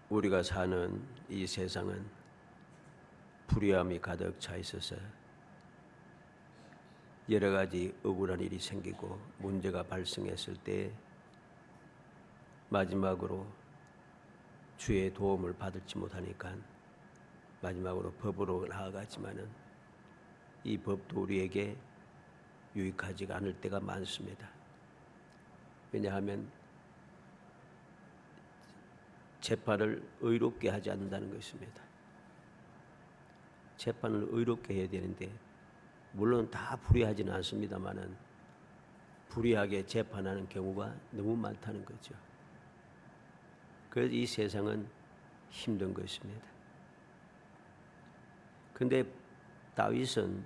우리가 사는 이 세상은 불의함이 가득 차 있어서 여러 가지 억울한 일이 생기고 문제가 발생했을 때 마지막으로 주의 도움을 받을지 못하니까 마지막으로 법으로 나아가지만은 이 법도 우리에게 유익하지가 않을 때가 많습니다. 왜냐하면 재판을 의롭게 하지 않는다는 것입니다. 재판을 의롭게 해야 되는데 물론 다 불의하지는 않습니다만은 불의하게 재판하는 경우가 너무 많다는 거죠. 그래서 이 세상은 힘든 것입니다. 그런데 다윗은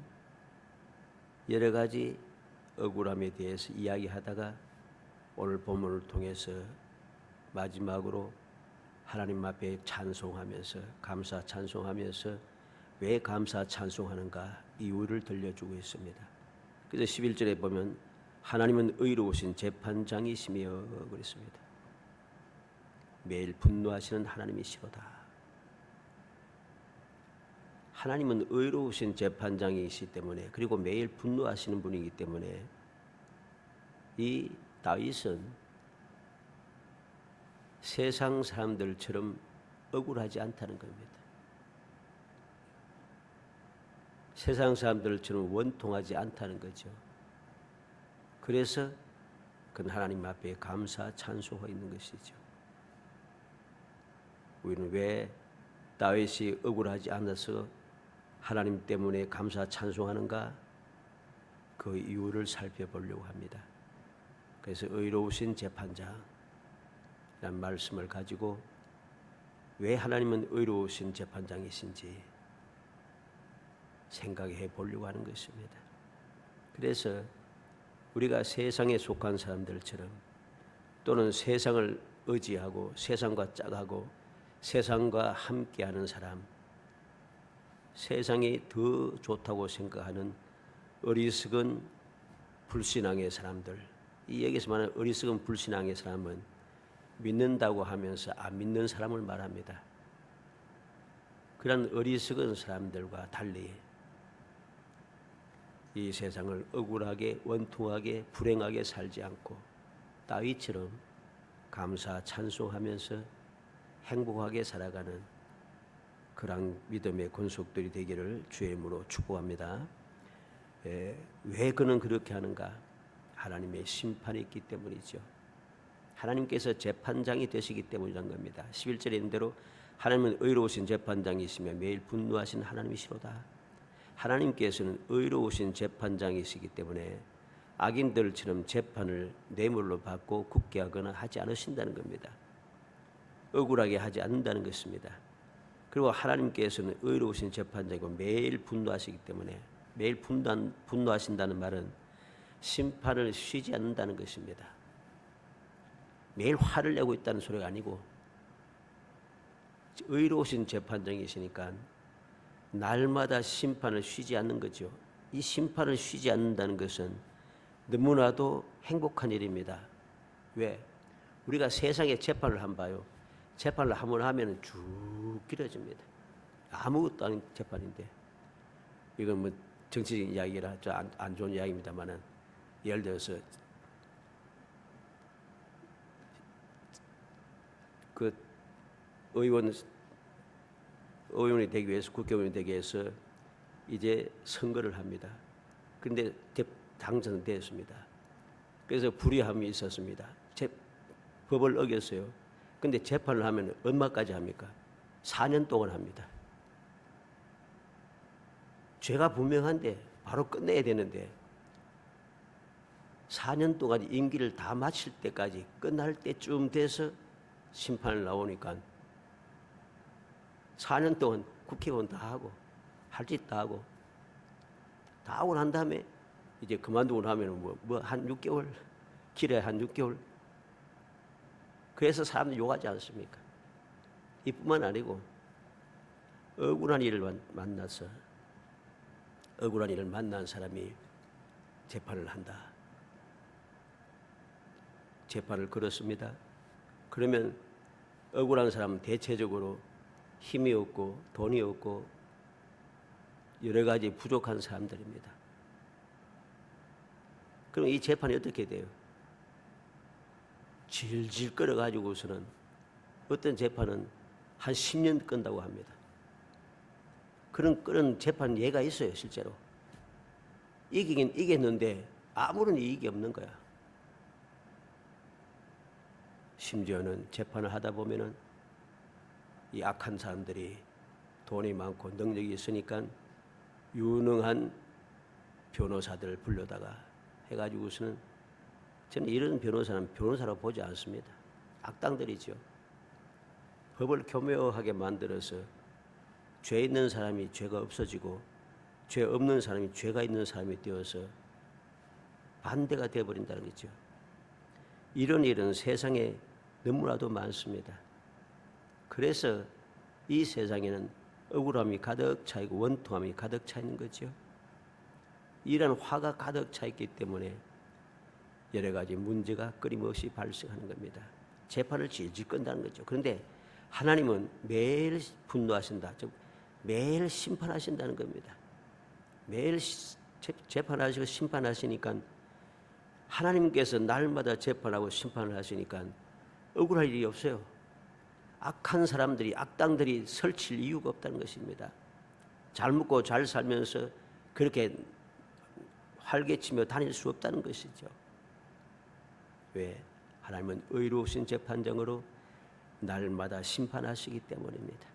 여러 가지 억울함에 대해서 이야기하다가 오늘 본문을 통해서 마지막으로 하나님 앞에 찬송하면서 감사 찬송하면서 왜 감사 찬송하는가 이유를 들려주고 있습니다. 그래서 11절에 보면 하나님은 의로우신 재판장이시며 그랬습니다. 매일 분노하시는 하나님이시로다. 하나님은 의로우신 재판장이시기 때문에 그리고 매일 분노하시는 분이기 때문에 이 다윗은 세상 사람들처럼 억울하지 않다는 겁니다. 세상 사람들처럼 원통하지 않다는 거죠. 그래서 그는 하나님 앞에 감사 찬송하고 있는 것이죠. 우리는 왜 다윗이 억울하지 않아서 하나님 때문에 감사 찬송하는가? 그 이유를 살펴보려고 합니다. 그래서 의로우신 재판장이라는 말씀을 가지고 왜 하나님은 의로우신 재판장이신지 생각해 보려고 하는 것입니다. 그래서 우리가 세상에 속한 사람들처럼 또는 세상을 의지하고 세상과 짝하고 세상과 함께하는 사람, 세상이 더 좋다고 생각하는 어리석은 불신앙의 사람들, 이 여기서 말하는 어리석은 불신앙의 사람은 믿는다고 하면서 안 믿는 사람을 말합니다. 그런 어리석은 사람들과 달리 이 세상을 억울하게 원통하게 불행하게 살지 않고 다윗처럼 감사 찬송하면서 행복하게 살아가는 그런 믿음의 권속들이 되기를 주의 이름으로 축복합니다. 왜 그는 그렇게 하는가? 하나님의 심판이 있기 때문이죠. 하나님께서 재판장이 되시기 때문이란 겁니다. 11절에 있는 대로 하나님은 의로우신 재판장이시며 매일 분노하신 하나님이시로다. 하나님께서는 의로우신 재판장이시기 때문에 악인들처럼 재판을 뇌물로 받고 굳게 하거나 하지 않으신다는 겁니다. 억울하게 하지 않는다는 것입니다. 그리고 하나님께서는 의로우신 재판장이고 매일 분노하시기 때문에 매일 분노하신다는 말은 심판을 쉬지 않는다는 것입니다. 매일 화를 내고 있다는 소리가 아니고 의로우신 재판장이시니까 날마다 심판을 쉬지 않는 거죠. 이 심판을 쉬지 않는다는 것은 너무나도 행복한 일입니다. 왜? 우리가 세상에 재판을 한번 봐요. 재판을 한번 하면 쭉 길어집니다. 아무것도 아닌 재판인데 이건 뭐 정치적인 이야기라 안 좋은 이야기입니다만은 예를 들어서 그 의원이 되기 위해서 국회의원이 되기 위해서 이제 선거를 합니다. 그런데 당선됐습니다. 그래서 불의함이 있었습니다. 법을 어겼어요. 그런데 재판을 하면 얼마까지 합니까? 4년 동안 합니다. 죄가 분명한데 바로 끝내야 되는데 4년 동안 임기를 다 마칠 때까지 끝날 때쯤 돼서 심판을 나오니까 4년 동안 국회의원 다 하고 할 짓 다 하고 난 다음에 이제 그만두고 나면 한 6개월 길어야 한 6개월. 그래서 사람들이 욕하지 않습니까? 이뿐만 아니고 억울한 일을 만나서 억울한 일을 만난 사람이 재판을 한다. 재판을 걸었습니다. 그러면 억울한 사람은 대체적으로 힘이 없고 돈이 없고 여러 가지 부족한 사람들입니다. 그럼 이 재판이 어떻게 돼요? 질질 끌어가지고서는 어떤 재판은 한 10년 끈다고 합니다. 그런 재판 예가 있어요, 실제로. 이기긴 이겼는데 아무런 이익이 없는 거야. 심지어는 재판을 하다 보면은 이 악한 사람들이 돈이 많고 능력이 있으니까 유능한 변호사들을 불러다가 해가지고서는 저는 이런 변호사는 변호사라고 보지 않습니다. 악당들이죠. 법을 교묘하게 만들어서 죄 있는 사람이 죄가 없어지고 죄 없는 사람이 죄가 있는 사람이 되어서 반대가 되어버린다는 거죠. 이런 일은 세상에 너무나도 많습니다. 그래서 이 세상에는 억울함이 가득 차이고 원통함이 가득 차 있는 거죠. 이런 화가 가득 차 있기 때문에 여러 가지 문제가 끊임없이 발생하는 겁니다. 재판을 질질 끈다는 거죠. 그런데 하나님은 매일 분노하신다. 즉 매일 심판하신다는 겁니다. 매일 재판하시고 심판하시니까 하나님께서 날마다 재판하고 심판을 하시니까 억울할 일이 없어요. 악한 사람들이 악당들이 설칠 이유가 없다는 것입니다. 잘 먹고 잘 살면서 그렇게 활개치며 다닐 수 없다는 것이죠. 왜? 하나님은 의로우신 재판장으로 날마다 심판하시기 때문입니다.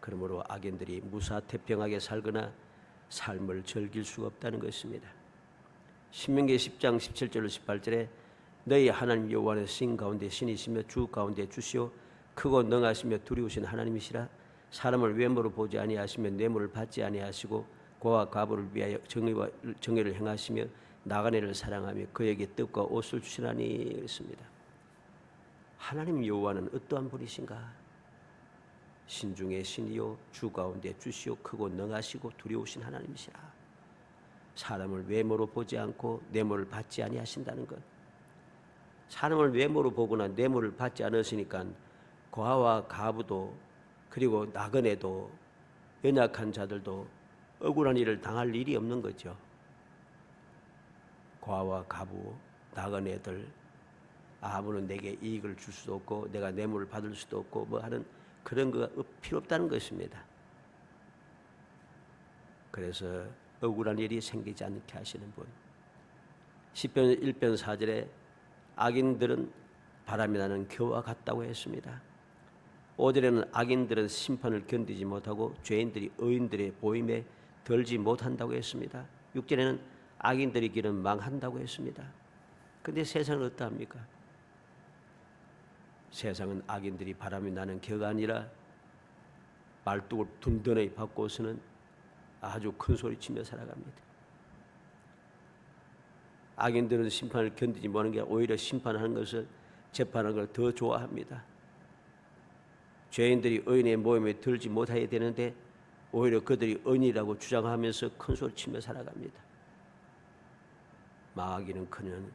그러므로 악인들이 무사태평하게 살거나 삶을 즐길 수가 없다는 것입니다. 신명기 10장 17절 18절에 너희 하나님 여호와는 신 가운데 신이시며 주 가운데 주시오 크고 능하시며 두려우신 하나님이시라. 사람을 외모로 보지 아니하시며 뇌물을 받지 아니하시고 고와 과부를 위하여 정의를 행하시며 나그네를 사랑하며 그에게 떡과 옷을 주시나니 그랬습니다. 하나님 여호와는 어떠한 분이신가? 신 중에 신이요 주 가운데 주시오 크고 능하시고 두려우신 하나님이시라. 사람을 외모로 보지 않고 뇌물을 받지 아니하신다는 것. 사람을 외모로 보거나 뇌물을 받지 않으시니까 고아와 가부도 그리고 나그네도 연약한 자들도 억울한 일을 당할 일이 없는 거죠. 고아와 가부, 나그네들 아무는 내게 이익을 줄 수도 없고 내가 뇌물을 받을 수도 없고 뭐 하는 그런 거 필요 없다는 것입니다. 그래서 억울한 일이 생기지 않게 하시는 분. 시편 1편 4절에 악인들은 바람이 나는 겨와 같다고 했습니다. 5절에는 악인들은 심판을 견디지 못하고 죄인들이 의인들의 보임에 들지 못한다고 했습니다. 6절에는 악인들의 길은 망한다고 했습니다. 그런데 세상은 어떠합니까? 세상은 악인들이 바람이 나는 겨가 아니라 말뚝을 든든히 받고서는 아주 큰 소리치며 살아갑니다. 악인들은 심판을 견디지 못하는 게 오히려 심판하는 것을 재판하는 걸 더 좋아합니다. 죄인들이 의인의 모임에 들지 못하게 되는데 오히려 그들이 의인이라고 주장하면서 큰 소리치며 살아갑니다. 망하기는커녕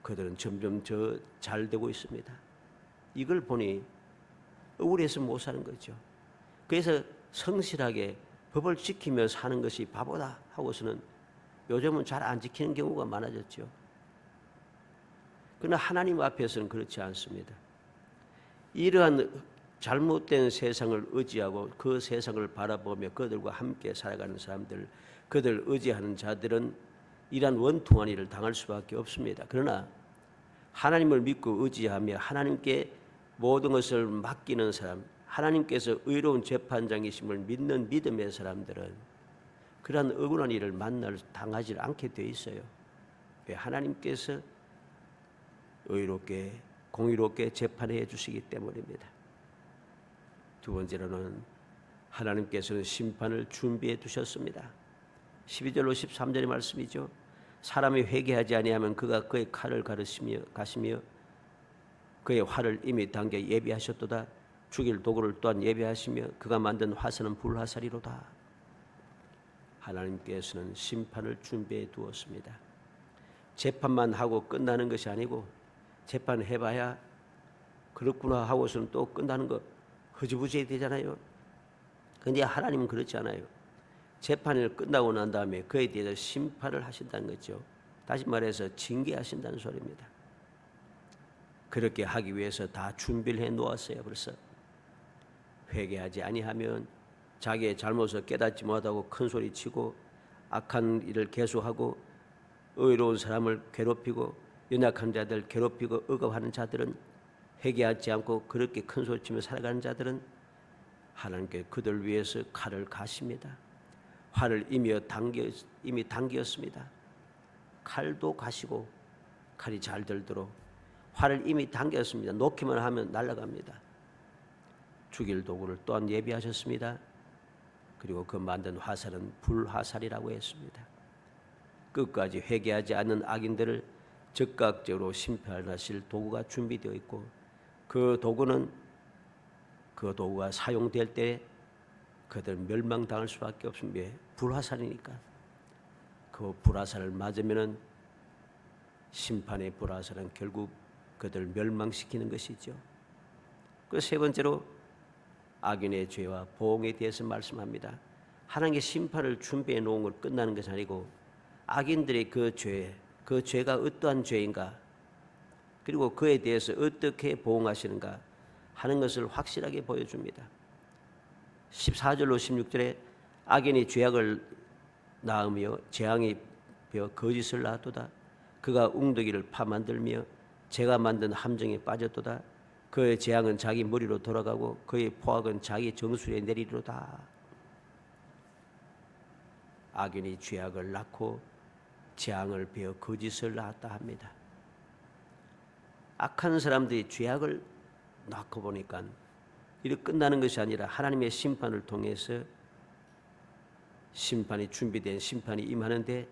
그들은 점점 더 잘 되고 있습니다. 이걸 보니 억울해서 못 사는 거죠. 그래서 성실하게 법을 지키며 사는 것이 바보다 하고서는 요즘은 잘 안 지키는 경우가 많아졌죠. 그러나 하나님 앞에서는 그렇지 않습니다. 이러한 잘못된 세상을 의지하고 그 세상을 바라보며 그들과 함께 살아가는 사람들, 그들 의지하는 자들은 이러한 원통한 일을 당할 수밖에 없습니다. 그러나 하나님을 믿고 의지하며 하나님께 모든 것을 맡기는 사람, 하나님께서 의로운 재판장이심을 믿는 믿음의 사람들은 그러한 억울한 일을 당하지 않게 돼 있어요. 왜? 하나님께서 의롭게 공의롭게 재판해 주시기 때문입니다. 두 번째로는 하나님께서는 심판을 준비해 두셨습니다. 12절로 13절의 말씀이죠. 사람이 회개하지 아니하면 그가 그의 칼을 가시며 그의 활을 이미 당겨 예비하셨도다. 죽일 도구를 또한 예비하시며 그가 만든 화살은 불화살이로다. 하나님께서는 심판을 준비해 두었습니다. 재판만 하고 끝나는 것이 아니고 재판해봐야 그렇구나 하고서는 또 끝나는 거 흐지부지 되잖아요. 근데 하나님은 그렇지 않아요. 재판이 끝나고 난 다음에 그에 대해서 심판을 하신다는 거죠. 다시 말해서 징계하신다는 소리입니다. 그렇게 하기 위해서 다 준비를 해 놓았어요. 벌써 회개하지 아니하면 자기의 잘못을 깨닫지 못하고 큰 소리 치고 악한 일을 계속하고 의로운 사람을 괴롭히고 연약한 자들 괴롭히고 억압하는 자들은, 회개하지 않고 그렇게 큰 소리 치며 살아가는 자들은 하나님께 그들 위해서 칼을 가십니다. 활을 이미 당겼습니다. 칼도 가시고 칼이 잘 들도록 활을 이미 당겼습니다. 놓기만 하면 날아갑니다. 죽일 도구를 또한 예비하셨습니다. 그리고 그 만든 화살은 불화살이라고 했습니다. 끝까지 회개하지 않는 악인들을 즉각적으로 심판하실 도구가 준비되어 있고, 그 도구가 사용될 때 그들 멸망당할 수밖에 없습니다. 왜? 불화살이니까. 그 불화살을 맞으면은 심판의 불화살은 결국 그들 멸망시키는 것이죠. 그 세 번째로 악인의 죄와 보응에 대해서 말씀합니다. 하나님의 심판을 준비해 놓은 걸 끝나는 것이 아니고 악인들의 그 죄가 어떠한 죄인가, 그리고 그에 대해서 어떻게 보응하시는가 하는 것을 확실하게 보여줍니다. 14절로 16절에 악인이 죄악을 낳으며 재앙이 되어 거짓을 낳았도다. 그가 웅덩이를 파만들며 재가 만든 함정에 빠졌도다. 그의 재앙은 자기 머리로 돌아가고 그의 포악은 자기 정수리에 내리리로다. 악인이 죄악을 낳고 재앙을 베어 거짓을 낳았다 합니다. 악한 사람들이 죄악을 낳고 보니까 이렇게 끝나는 것이 아니라 하나님의 심판을 통해서 심판이 준비된 심판이 임하는데,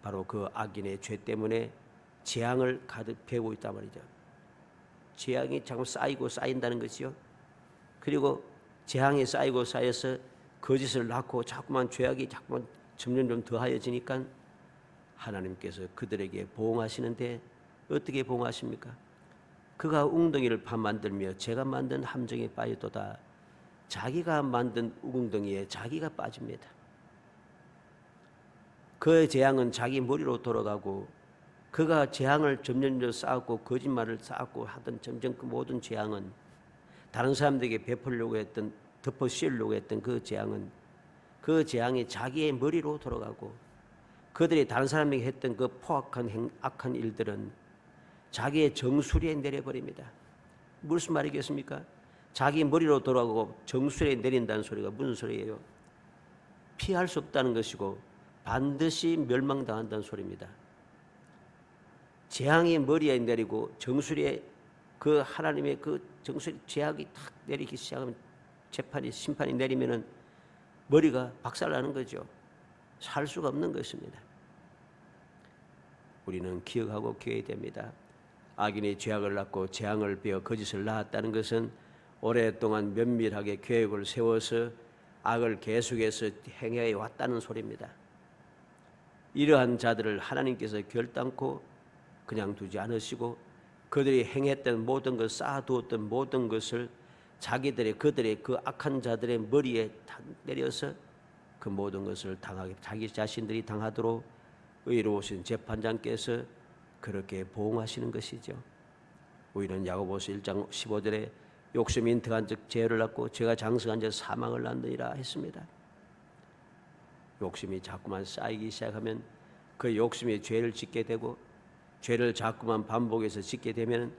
바로 그 악인의 죄 때문에 재앙을 가득 배우고 있단 말이죠. 재앙이 자꾸 쌓인다는 것이요. 그리고 재앙이 쌓여서 거짓을 낳고 자꾸만 죄악이 자꾸만 점점 더하여지니까 하나님께서 그들에게 보응하시는데, 어떻게 보응하십니까? 그가 웅덩이를 파만들며 제가 만든 함정에 빠졌도다. 자기가 만든 웅덩이에 자기가 빠집니다. 그의 재앙은 자기 머리로 돌아가고, 그가 재앙을 점점 쌓았고 거짓말을 쌓았고 하던 점점 그 모든 재앙은, 다른 사람들에게 베풀려고 했던, 덮어 씌우려고 했던 그 재앙이 자기의 머리로 돌아가고, 그들이 다른 사람에게 했던 그 포악한 악한 일들은 자기의 정수리에 내려버립니다. 무슨 말이겠습니까? 자기 머리로 돌아가고 정수리에 내린다는 소리가 무슨 소리예요? 피할 수 없다는 것이고 반드시 멸망당한다는 소리입니다. 재앙이 머리에 내리고 정수리에 그 하나님의 그 정수리 죄악이 탁 내리기 시작하면, 심판이 내리면은 머리가 박살나는 거죠. 살 수가 없는 것입니다. 우리는 기억하고 기해야 됩니다. 악인이 죄악을 낳고 재앙을 베어 거짓을 낳았다는 것은 오랫동안 면밀하게 계획을 세워서 악을 계속해서 행해 왔다는 소리입니다. 이러한 자들을 하나님께서 결단코 그냥 두지 않으시고, 그들이 행했던 모든 것, 쌓아두었던 모든 것을 그들의 그 악한 자들의 머리에 내려서 그 모든 것을 자기 자신들이 당하도록 의로우신 재판장께서 그렇게 보응하시는 것이죠. 우리는 야고보서 1장 15절에 욕심이 인득한 즉 죄를 낳고 죄가 장성한 즉 사망을 낳느니라 했습니다. 욕심이 자꾸만 쌓이기 시작하면 그 욕심이 죄를 짓게 되고, 죄를 자꾸만 반복해서 짓게 되면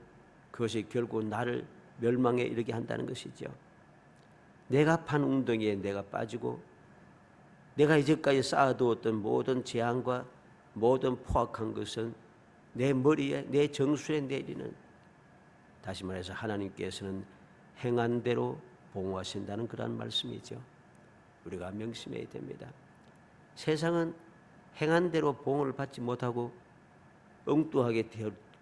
그것이 결국 나를 멸망에 이르게 한다는 것이죠. 내가 판 웅덩이에 내가 빠지고, 내가 이제까지 쌓아두었던 모든 재앙과 모든 포악한 것은 내 머리에, 내 정수에 내리는, 다시 말해서 하나님께서는 행한 대로 보응하신다는 그런 말씀이죠. 우리가 명심해야 됩니다. 세상은 행한 대로 보응을 받지 못하고 엉뚱하게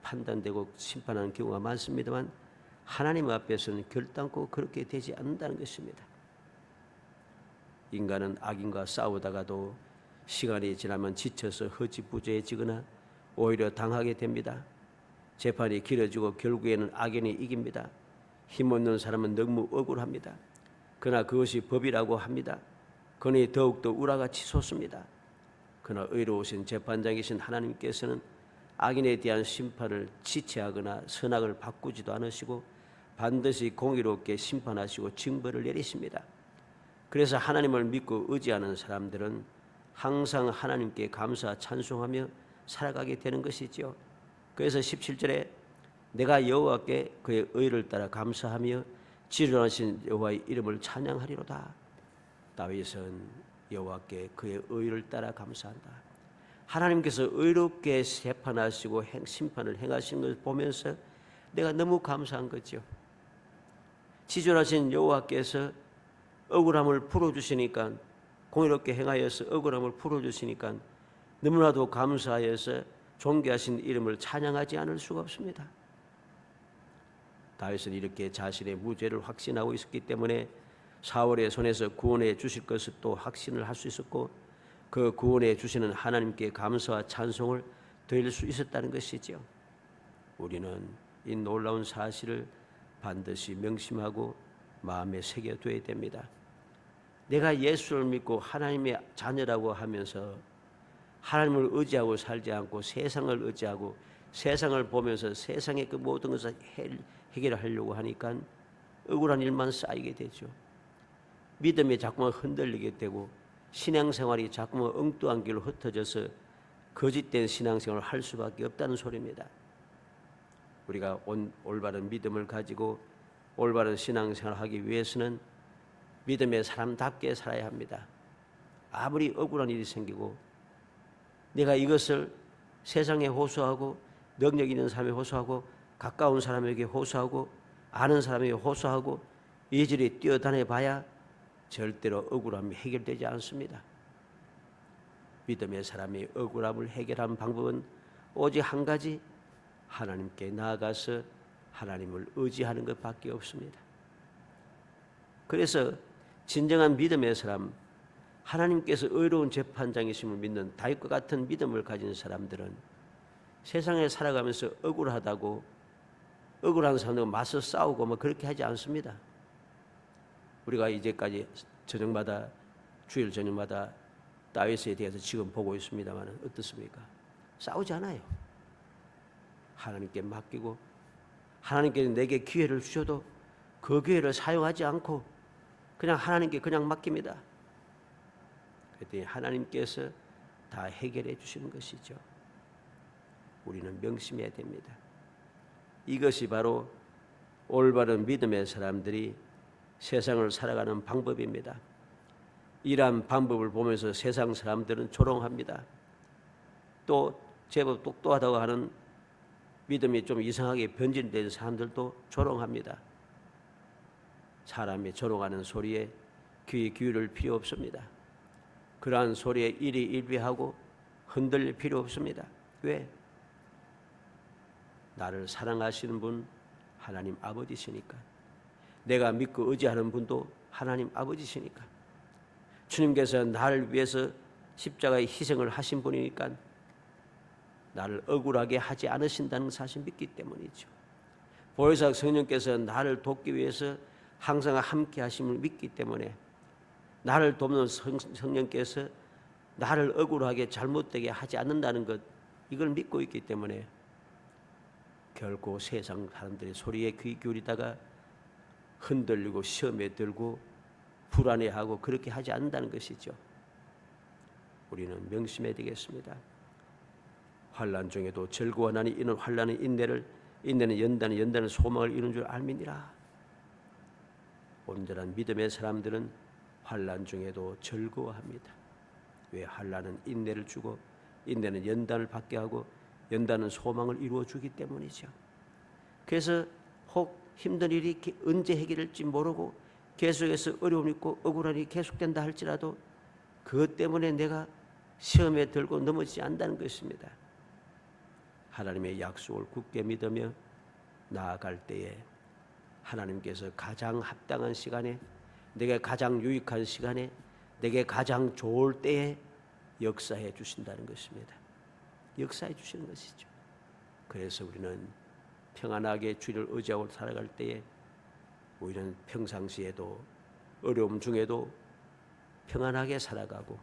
판단되고 심판하는 경우가 많습니다만, 하나님 앞에서는 결단코 그렇게 되지 않는다는 것입니다. 인간은 악인과 싸우다가도 시간이 지나면 지쳐서 허지부지해지거나 오히려 당하게 됩니다. 재판이 길어지고 결국에는 악인이 이깁니다. 힘없는 사람은 너무 억울합니다. 그러나 그것이 법이라고 합니다. 그러니 더욱더 우라가 치솟습니다. 그러나 의로우신 재판장이신 하나님께서는 악인에 대한 심판을 지체하거나 선악을 바꾸지도 않으시고 반드시 공의롭게 심판하시고 징벌을 내리십니다. 그래서 하나님을 믿고 의지하는 사람들은 항상 하나님께 감사 찬송하며 살아가게 되는 것이지요. 그래서 17절에 내가 여호와께 그의 의를 따라 감사하며 지존하신 여호와의 이름을 찬양하리로다. 다윗은 여호와께 그의 의를 따라 감사한다. 하나님께서 의롭게 재판하시고 심판을 행하시는 것을 보면서 내가 너무 감사한 거죠. 지존하신 여호와께서 억울함을 풀어주시니까, 공의롭게 행하여서 억울함을 풀어주시니까 너무나도 감사하여서 존귀하신 이름을 찬양하지 않을 수가 없습니다. 다윗은 이렇게 자신의 무죄를 확신하고 있었기 때문에 사울의 손에서 구원해 주실 것을 또 확신을 할 수 있었고, 그 구원해 주시는 하나님께 감사와 찬송을 드릴 수 있었다는 것이죠. 우리는 이 놀라운 사실을 반드시 명심하고 마음에 새겨둬야 됩니다. 내가 예수를 믿고 하나님의 자녀라고 하면서 하나님을 의지하고 살지 않고 세상을 의지하고 세상을 보면서 세상의 그 모든 것을 해결하려고 하니까 억울한 일만 쌓이게 되죠. 믿음이 자꾸만 흔들리게 되고 신앙생활이 자꾸만 엉뚱한 길로 흩어져서 거짓된 신앙생활을 할 수밖에 없다는 소리입니다. 우리가 올바른 믿음을 가지고 올바른 신앙생활을 하기 위해서는 믿음의 사람답게 살아야 합니다. 아무리 억울한 일이 생기고 내가 이것을 세상에 호소하고 능력 있는 사람에 호소하고 가까운 사람에게 호소하고 아는 사람에게 호소하고 이리저리 뛰어다녀 봐야 절대로 억울함이 해결되지 않습니다. 믿음의 사람이 억울함을 해결하는 방법은 오직 한 가지, 하나님께 나아가서 하나님을 의지하는 것밖에 없습니다. 그래서 진정한 믿음의 사람, 하나님께서 의로운 재판장이심을 믿는 다윗과 같은 믿음을 가진 사람들은 세상에 살아가면서 억울하다고 억울한 사람들과 맞서 싸우고 뭐 그렇게 하지 않습니다. 우리가 이제까지 저녁마다 주일 저녁마다 다윗에 대해서 지금 보고 있습니다만 어떻습니까? 싸우지 않아요. 하나님께 맡기고 하나님께서 내게 기회를 주셔도 그 기회를 사용하지 않고 그냥 하나님께 그냥 맡깁니다. 그랬더니 하나님께서 다 해결해 주시는 것이죠. 우리는 명심해야 됩니다. 이것이 바로 올바른 믿음의 사람들이 세상을 살아가는 방법입니다. 이러한 방법을 보면서 세상 사람들은 조롱합니다. 또 제법 똑똑하다고 하는 믿음이 좀 이상하게 변질된 사람들도 조롱합니다. 사람이 조롱하는 소리에 귀 기울일 필요 없습니다. 그러한 소리에 일희일비하고 흔들릴 필요 없습니다. 왜? 나를 사랑하시는 분 하나님 아버지시니까. 내가 믿고 의지하는 분도 하나님 아버지시니까. 주님께서 나를 위해서 십자가의 희생을 하신 분이니까 나를 억울하게 하지 않으신다는 사실 믿기 때문이죠. 보혜사 성령께서 나를 돕기 위해서 항상 함께 하심을 믿기 때문에 나를 돕는 성령께서 나를 억울하게 잘못되게 하지 않는다는 것, 이걸 믿고 있기 때문에 결코 세상 사람들의 소리에 귀 기울이다가 흔들리고 시험에 들고 불안해하고 그렇게 하지 않는다는 것이죠. 우리는 명심해야 되겠습니다. 환난 중에도 즐거워하나니 이는 환난은 인내를, 인내는 연단은, 연단은 소망을 이룬 줄 알미니라. 온전한 믿음의 사람들은 환난 중에도 즐거워합니다. 왜? 환난은 인내를 주고 인내는 연단을 받게 하고 연단은 소망을 이루어 주기 때문이죠. 그래서 혹 힘든 일이 언제 해결될지 모르고 계속해서 어려움이 있고 억울한 일이 계속된다 할지라도 그것 때문에 내가 시험에 들고 넘어지지 않는다는 것입니다. 하나님의 약속을 굳게 믿으며 나아갈 때에 하나님께서 가장 합당한 시간에, 내게 가장 유익한 시간에, 내게 가장 좋을 때에 역사해 주신다는 것입니다. 역사해 주시는 것이죠. 그래서 우리는 평안하게 주를 의지하고 살아갈 때에 우리는 평상시에도 어려움 중에도 평안하게 살아가고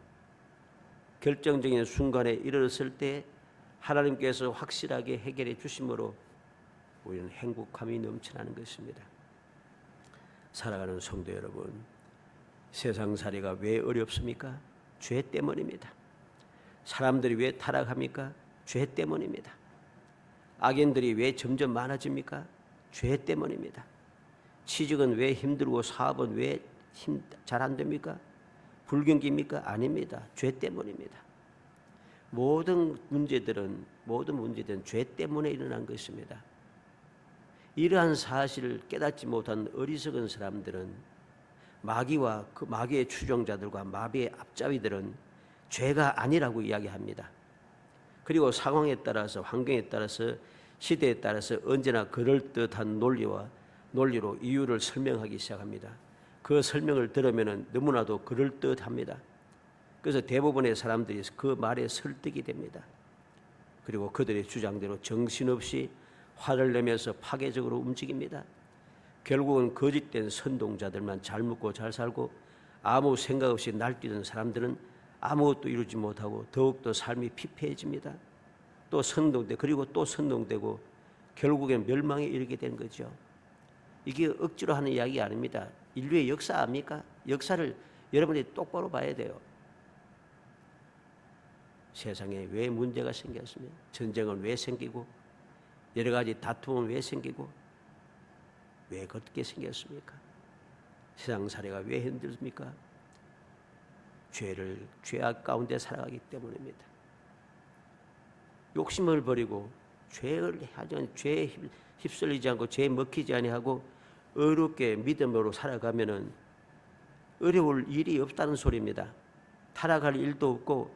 결정적인 순간에 이르렀을 때 하나님께서 확실하게 해결해 주심으로 우리는 행복함이 넘쳐나는 것입니다. 살아가는 성도 여러분, 세상살이가 왜 어렵습니까? 죄 때문입니다. 사람들이 왜 타락합니까? 죄 때문입니다. 악인들이 왜 점점 많아집니까? 죄 때문입니다. 취직은 왜 힘들고 사업은 왜 잘 안 됩니까? 불경기입니까? 아닙니다. 죄 때문입니다. 모든 문제들은 죄 때문에 일어난 것입니다. 이러한 사실을 깨닫지 못한 어리석은 사람들은 마귀와 그 마귀의 추종자들과 마귀의 앞잡이들은 죄가 아니라고 이야기합니다. 그리고 상황에 따라서 환경에 따라서 시대에 따라서 언제나 그럴듯한 논리로 이유를 설명하기 시작합니다. 그 설명을 들으면 너무나도 그럴듯합니다. 그래서 대부분의 사람들이 그 말에 설득이 됩니다. 그리고 그들의 주장대로 정신없이 화를 내면서 파괴적으로 움직입니다. 결국은 거짓된 선동자들만 잘 먹고 잘 살고 아무 생각 없이 날뛰던 사람들은 아무것도 이루지 못하고 더욱더 삶이 피폐해집니다. 또 선동되고 결국엔 멸망에 이르게 되는 거죠. 이게 억지로 하는 이야기 아닙니다. 인류의 역사 아닙니까? 역사를 여러분이 똑바로 봐야 돼요. 세상에 왜 문제가 생겼습니까? 전쟁은 왜 생기고 여러 가지 다툼은 왜 생기고 왜 그렇게 생겼습니까? 세상 살이가 왜 힘들습니까? 죄악 가운데 살아가기 때문입니다. 욕심을 버리고 죄에 휩쓸리지 않고 죄에 먹히지 아니하고 어렵게 믿음으로 살아가면은 어려울 일이 없다는 소리입니다. 타락할 일도 없고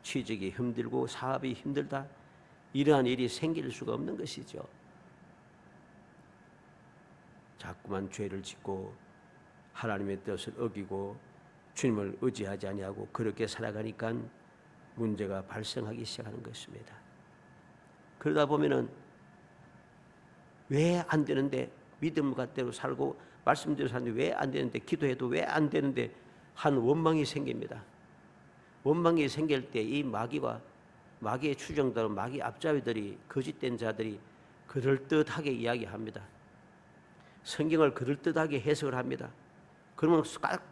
취직이 힘들고 사업이 힘들다 이러한 일이 생길 수가 없는 것이죠. 자꾸만 죄를 짓고 하나님의 뜻을 어기고 주님을 의지하지 아니하고 그렇게 살아가니까 문제가 발생하기 시작하는 것입니다. 그러다 보면은 왜 안 되는데 믿음과대로 살고 말씀대로 사는데 왜 안 되는데 기도해도 왜 안 되는데 한 원망이 생깁니다. 원망이 생길 때 이 마귀의 추종자로 마귀 앞잡이들이 거짓된 자들이 그럴듯하게 이야기합니다. 성경을 그럴듯하게 해석을 합니다. 그러면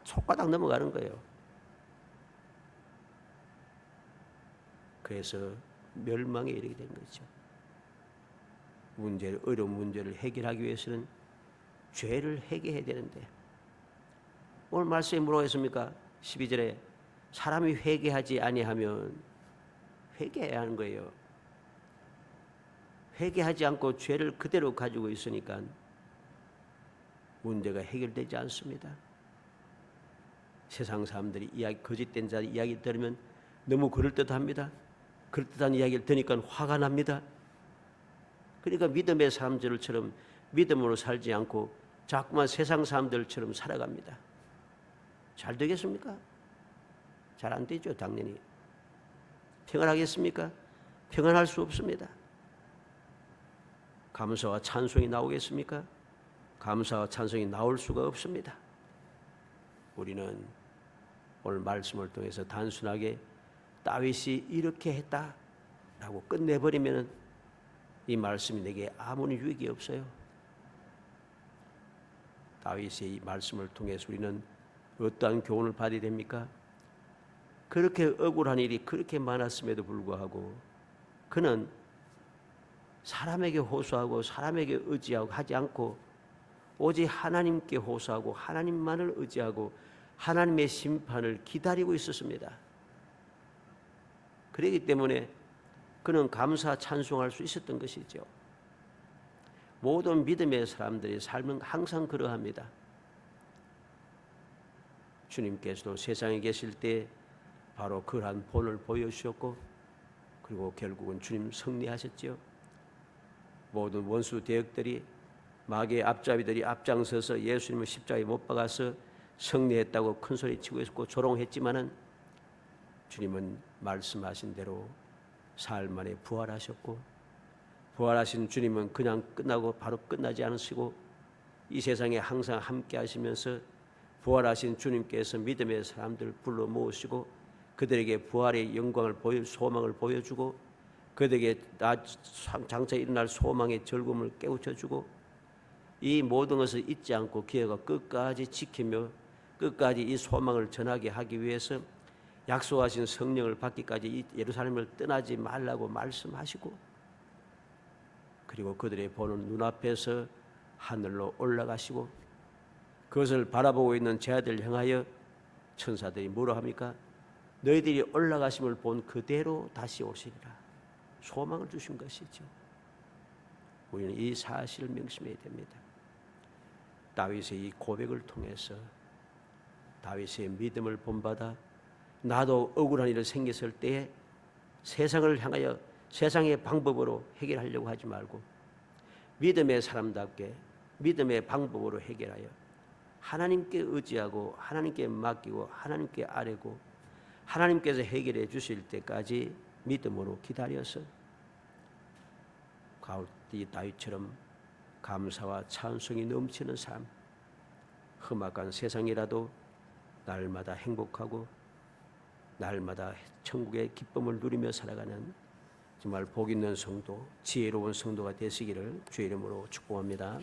손가락 넘어가는 거예요. 그래서 멸망에 이르게 된 거죠. 어려운 문제를 해결하기 위해서는 죄를 해결해야 되는데 오늘 말씀에 뭐라고 했습니까? 12절에 사람이 회개하지 아니하면 회개해야 하는 거예요. 회개하지 않고 죄를 그대로 가지고 있으니까 문제가 해결되지 않습니다. 세상 사람들이 거짓된 자 이야기 들으면 너무 그럴듯합니다. 그럴듯한 이야기를 들으니까 화가 납니다. 그러니까 믿음의 사람들처럼 믿음으로 살지 않고 자꾸만 세상 사람들처럼 살아갑니다. 잘 되겠습니까? 잘 안 되죠, 당연히. 평안하겠습니까? 평안할 수 없습니다. 감사와 찬송이 나오겠습니까? 감사와 찬송이 나올 수가 없습니다. 우리는 오늘 말씀을 통해서 단순하게 다윗이 이렇게 했다라고 끝내버리면 이 말씀이 내게 아무런 유익이 없어요. 다윗의 이 말씀을 통해서 우리는 어떠한 교훈을 받아야 됩니까? 그렇게 억울한 일이 그렇게 많았음에도 불구하고 그는 사람에게 호소하고 사람에게 의지하고 하지 않고 오직 하나님께 호소하고 하나님만을 의지하고 하나님의 심판을 기다리고 있었습니다. 그렇기 때문에 그는 감사 찬송할 수 있었던 것이죠. 모든 믿음의 사람들의 삶은 항상 그러합니다. 주님께서도 세상에 계실 때 바로 그러한 본을 보여주셨고 그리고 결국은 주님 승리하셨죠. 모든 원수 대역들이 마귀의 앞잡이들이 앞장서서 예수님을 십자가에 못 박아서 승리했다고 큰소리치고 있었고 조롱했지만은 주님은 말씀하신 대로 사흘 만에 부활하셨고 부활하신 주님은 그냥 끝나고 바로 끝나지 않으시고 이 세상에 항상 함께 하시면서 부활하신 주님께서 믿음의 사람들을 불러 모으시고 그들에게 부활의 영광을 소망을 보여주고 그들에게 장차 일어날 소망의 즐거움을 깨우쳐주고 이 모든 것을 잊지 않고 기회가 끝까지 지키며 끝까지 이 소망을 전하게 하기 위해서 약속하신 성령을 받기까지 이 예루살렘을 떠나지 말라고 말씀하시고 그리고 그들의 보는 눈앞에서 하늘로 올라가시고 그것을 바라보고 있는 제자들을 향하여 천사들이 뭐라 합니까? 너희들이 올라가심을 본 그대로 다시 오시리라. 소망을 주신 것이죠. 우리는 이 사실을 명심해야 됩니다. 다윗의 이 고백을 통해서 다윗의 믿음을 본받아 나도 억울한 일이 생겼을 때에 세상을 향하여 세상의 방법으로 해결하려고 하지 말고 믿음의 사람답게 믿음의 방법으로 해결하여 하나님께 의지하고 하나님께 맡기고 하나님께 아뢰고 하나님께서 해결해 주실 때까지 믿음으로 기다려서 가을띠 다윗처럼 감사와 찬송이 넘치는 삶, 험악한 세상이라도 날마다 행복하고 날마다 천국의 기쁨을 누리며 살아가는 정말 복 있는 성도, 지혜로운 성도가 되시기를 주의 이름으로 축복합니다.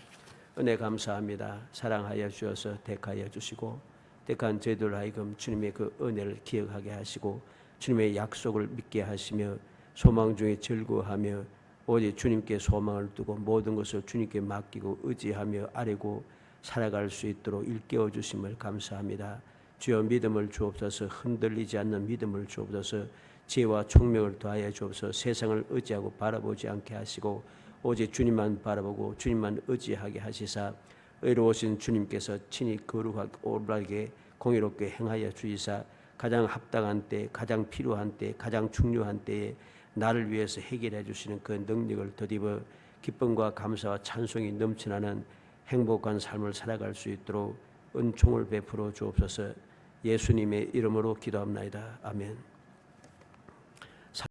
은혜 감사합니다. 사랑하여 주셔서 택하여 주시고 택한 저희들 하여금 주님의 그 은혜를 기억하게 하시고 주님의 약속을 믿게 하시며 소망 중에 즐거워하며 오직 주님께 소망을 두고 모든 것을 주님께 맡기고 의지하며 아뢰고 살아갈 수 있도록 일깨워 주심을 감사합니다. 주여 믿음을 주옵소서. 흔들리지 않는 믿음을 주옵소서. 지혜와 총명을 더하여 주옵소서. 세상을 의지하고 바라보지 않게 하시고 오직 주님만 바라보고 주님만 의지하게 하시사 의로우신 주님께서 친히 거룩하게 올바르게 공의롭게 행하여 주시사 가장 합당한 때, 가장 필요한 때, 가장 중요한 때에 나를 위해서 해결해 주시는 그 능력을 덧입어 기쁨과 감사와 찬송이 넘쳐나는 행복한 삶을 살아갈 수 있도록 은총을 베풀어 주옵소서. 예수님의 이름으로 기도합나이다. 아멘.